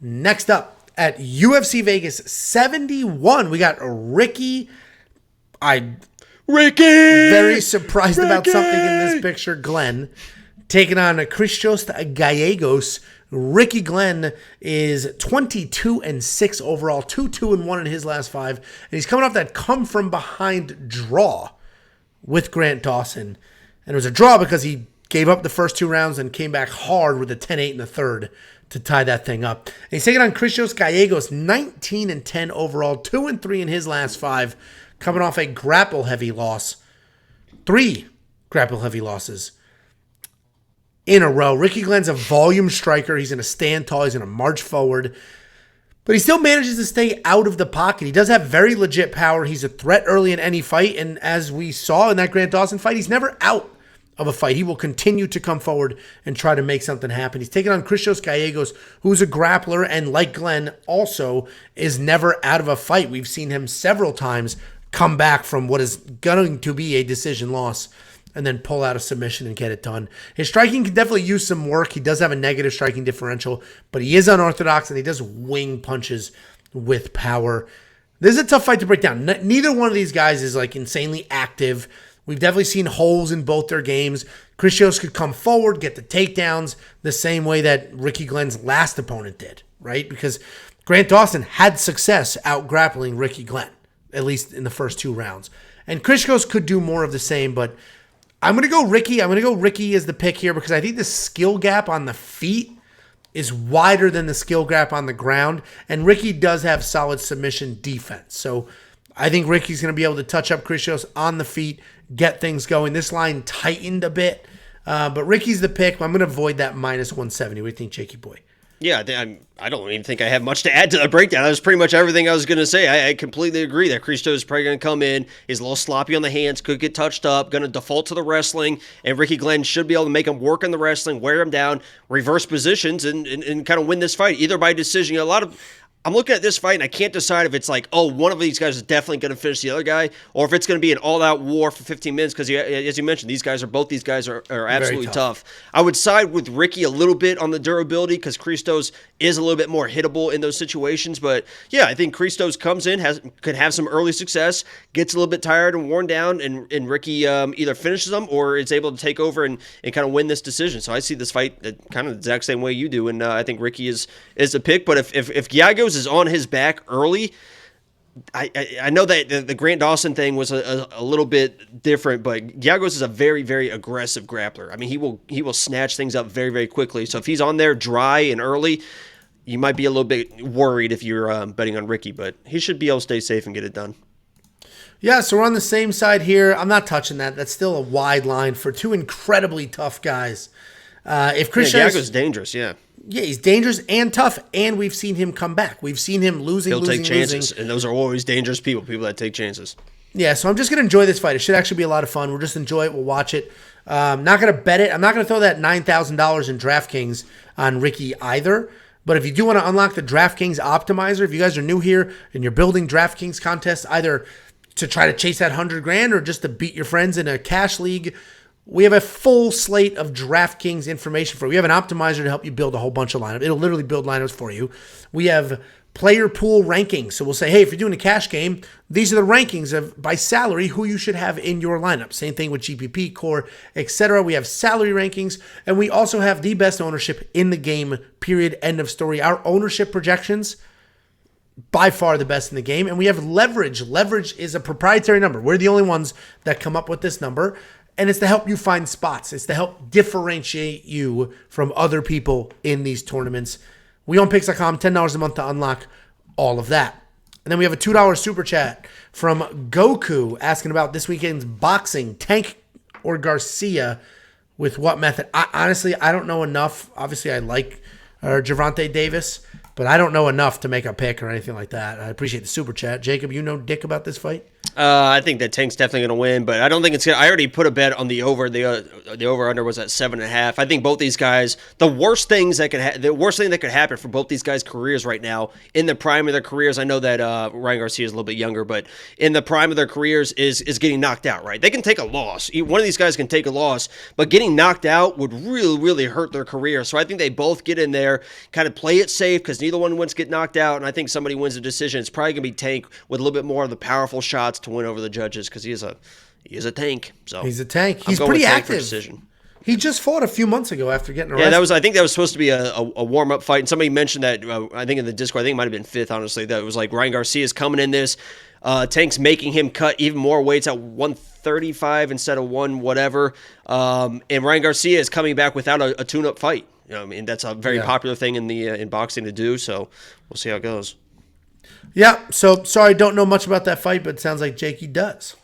Next up at UFC Vegas 71, we got Ricky. Very surprised about something in this picture. Glenn taking on Christos Giagos. Ricky Glenn is 22-6 overall, 2-2-1 in his last 5, and he's coming off that come from behind draw with Grant Dawson. And it was a draw because he gave up the first 2 rounds and came back hard with a 10-8 in the third to tie that thing up. And he's taking on Christos Giagos, 19-10 overall, 2-3 in his last 5, coming off a grapple-heavy loss. 3 grapple-heavy losses in a row. Ricky Glenn's a volume striker. He's going to stand tall. He's going to march forward. But he still manages to stay out of the pocket. He does have very legit power. He's a threat early in any fight. And as we saw in that Grant Dawson fight, he's never out of a fight. He will continue to come forward and try to make something happen. He's taking on Christos Giagos, who's a grappler, and like Glenn, also is never out of a fight. We've seen him several times come back from what is going to be a decision loss and then pull out a submission and get it done. His striking can definitely use some work. He does have a negative striking differential, but he is unorthodox and he does wing punches with power. This is a tough fight to break down. Neither one of these guys is like insanely active. We've definitely seen holes in both their games. Christos could come forward, get the takedowns the same way that Ricky Glenn's last opponent did, right? Because Grant Dawson had success out grappling Ricky Glenn, at least in the first 2 rounds. And Christos could do more of the same, but I'm going to go Ricky. I'm going to go Ricky as the pick here because I think the skill gap on the feet is wider than the skill gap on the ground, and Ricky does have solid submission defense. So I think Ricky's going to be able to touch up Christos on the feet, get things going. This line tightened a bit, but Ricky's the pick. I'm going to avoid that minus 170. What do you think, Jakey boy? Yeah, I don't even think I have much to add to the breakdown. That was pretty much everything I was going to say. I completely agree that Christos is probably going to come in, is a little sloppy on the hands, could get touched up, going to default to the wrestling, and Ricky Glenn should be able to make him work in the wrestling, wear him down, reverse positions, and kind of win this fight, either by decision. I'm looking at this fight, and I can't decide if it's like, oh, one of these guys is definitely going to finish the other guy, or if it's going to be an all-out war for 15 minutes, because as you mentioned, both these guys are absolutely tough. I would side with Ricky a little bit on the durability, because Christos is a little bit more hittable in those situations, but yeah, I think Christos comes in, could have some early success, gets a little bit tired and worn down, and Ricky either finishes them or is able to take over and kind of win this decision. So I see this fight kind of the exact same way you do, and I think Ricky is a pick, but if Giagos is on his back early, I know that the Grant Dawson thing was a little bit different, but Giagos is a very, very aggressive grappler. I mean, he will snatch things up very, very quickly. So if he's on there dry and early, you might be a little bit worried if you're betting on Ricky, but he should be able to stay safe and get it done. Yeah, so we're on the same side here. I'm not touching that. That's still a wide line for 2 incredibly tough guys. If Christos, Giagos is dangerous, yeah. Yeah, he's dangerous and tough, and we've seen him come back. We've seen him losing. He'll take chances, and those are always dangerous people that take chances. Yeah, so I'm just going to enjoy this fight. It should actually be a lot of fun. We'll just enjoy it. We'll watch it. Not going to bet it. I'm not going to throw that $9,000 in DraftKings on Ricky either. But if you do want to unlock the DraftKings optimizer, if you guys are new here and you're building DraftKings contests, either to try to chase that $100,000 or just to beat your friends in a cash league, we have a full slate of DraftKings information for you. We have an optimizer to help you build a whole bunch of lineups. It'll literally build lineups for you. We have player pool rankings. So we'll say, hey, if you're doing a cash game, these are the rankings of by salary who you should have in your lineup. Same thing with GPP, core, etc. We have salary rankings, and we also have the best ownership in the game, period, end of story. Our ownership projections, by far the best in the game. And we have leverage. Leverage is a proprietary number. We're the only ones that come up with this number. And it's to help you find spots. It's to help differentiate you from other people in these tournaments. We own Picks.com, $10 a month to unlock all of that. And then we have a $2 super chat from Goku asking about this weekend's boxing, Tank or Garcia, with what method. Honestly, I don't know enough. Obviously, I like Gervonta Davis, but I don't know enough to make a pick or anything like that. I appreciate the super chat. Jacob, you know dick about this fight? I think that Tank's definitely going to win, but I don't think it's going to. I already put a bet on the over. The over-under was at 7.5. I think both these guys, the worst thing that could happen for both these guys' careers right now, in the prime of their careers, I know that Ryan Garcia is a little bit younger, but in the prime of their careers is getting knocked out, right? They can take a loss. One of these guys can take a loss, but getting knocked out would really, really hurt their career. So I think they both get in there, kind of play it safe, because neither one wants to get knocked out, and I think somebody wins the decision. It's probably going to be Tank with a little bit more of the powerful shots to win over the judges, because he is a tank. So he's a tank. He's pretty active. Decision. He just fought a few months ago after getting arrested. Yeah, I think that was supposed to be a warm up fight, and somebody mentioned that. I think in the Discord, I think it might have been fifth. Honestly, that it was like Ryan Garcia is coming in this. Tank's making him cut even more weights at 135 instead of one whatever. And Ryan Garcia is coming back without a tune up fight. I mean, that's a very popular thing in boxing to do. So we'll see how it goes. Yeah, so sorry, don't know much about that fight, but it sounds like Jakey does.